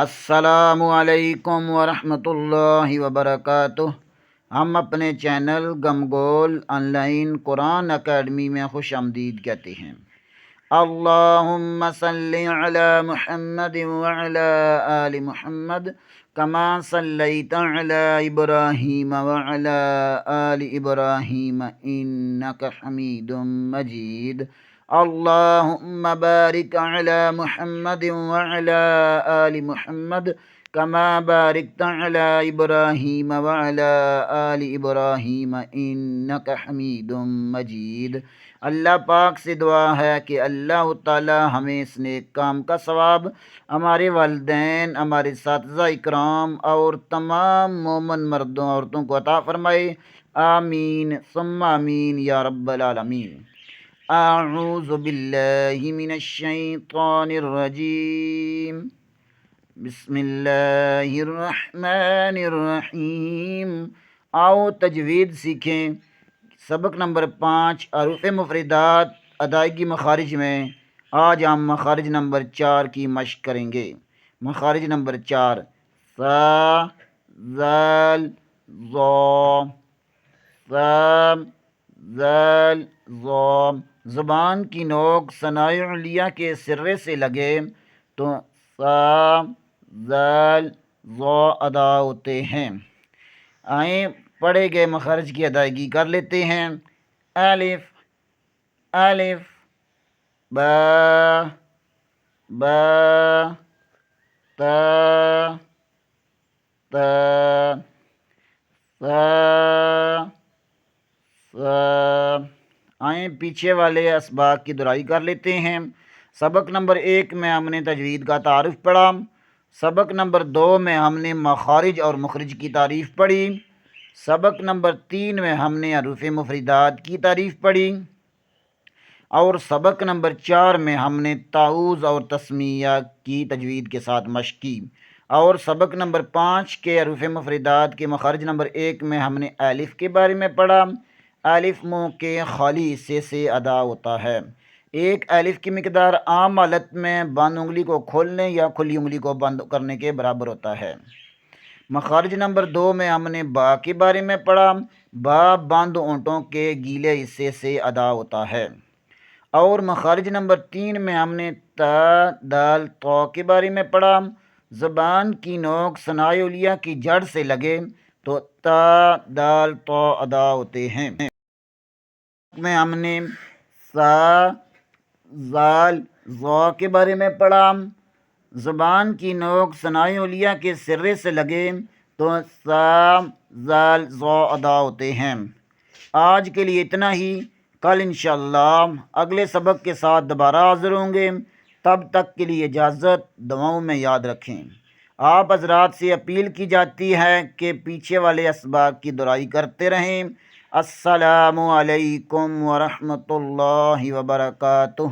السلام علیکم ورحمۃ اللہ وبرکاتہ۔ ہم اپنے چینل گمگول آن لائن قرآن اکیڈمی میں خوش آمدید کہتے ہیں۔ اللہم صلی علی محمد وعلی آل محمد کما صلیت علی ابراہیم وعلی آل ابراہیم انک حمید مجید۔ اللہم بارک علی محمد وعلی آل محمد کما بارکت علی ابراہیم وعلی آل ابراہیم انک حمید مجید۔ اللہ پاک سے دعا ہے کہ اللہ تعالی ہمیں اس نیک کام کا ثواب ہمارے والدین، ہمارے اساتذہ اکرام اور تمام مومن مردوں عورتوں کو عطا فرمائے۔ آمین ثم آمین یا رب العالمین۔ اعوذ باللہ من الشیطان الرجیم، بسم اللہ الرحمن الرحیم۔ آؤ تجوید سیکھیں۔ سبق نمبر 5 حروف مفردات ادائیگی مخارج میں آج ہم مخارج نمبر 4 کی مشق کریں گے۔ مخارج نمبر 4 ثا، ذال، ظا، ثا، ذال، ظا۔ زبان کی نوک ثنائے علیہ کے سرے سے لگے تو ثا، ذال، ظا ادا ہوتے ہیں۔ آئیں پڑھے گئے مخارج کی ادائیگی کر لیتے ہیں۔ الف، الف، با، با، تا، تا، ثا، ثا۔ آئیں پیچھے والے اسباق کی دہرائی کر لیتے ہیں۔ سبق نمبر 1 میں ہم نے تجوید کا تعارف پڑھا۔ سبق نمبر 2 میں ہم نے مخارج اور مخرج کی تعریف پڑھی۔ سبق نمبر 3 میں ہم نے حروف مفردات کی تعریف پڑھی، اور سبق نمبر 4 میں ہم نے تعوذ اور تسمیہ کی تجوید کے ساتھ مشق کی، اور سبق نمبر 5 کے حروف مفردات کے مخارج نمبر 1 میں ہم نے الف کے بارے میں پڑھا۔ الف منہ کے خالی حصے سے ادا ہوتا ہے۔ ایک الف کی مقدار عام حالت میں بند انگلی کو کھولنے یا کھلی انگلی کو بند کرنے کے برابر ہوتا ہے۔ مخارج نمبر 2 میں ہم نے با کے بارے میں پڑھا۔ با بند ہونٹوں کے گیلے حصے سے ادا ہوتا ہے، اور مخارج نمبر 3 میں ہم نے تا، دال، طا کے بارے میں پڑھا۔ زبان کی نوک ثنائے علیہ کی جڑ سے لگے تو تا، دال، طا ادا ہوتے ہیں۔ میں ہم نے ثا، ذال، ظا کے بارے میں پڑھا۔ زبان کی نوک ثنائے علیہ کے سرے سے لگے تو ثا، ذال، ظا ادا ہوتے ہیں۔ آج کے لیے اتنا ہی۔ کل انشاءاللہ اگلے سبق کے ساتھ دوبارہ حاضر ہوں گے۔ تب تک کے لیے اجازت، دعاؤں میں یاد رکھیں۔ آپ حضرات سے اپیل کی جاتی ہے کہ پیچھے والے اسباق کی دہرائی کرتے رہیں۔ السلام علیکم ورحمۃ اللہ وبرکاتہ۔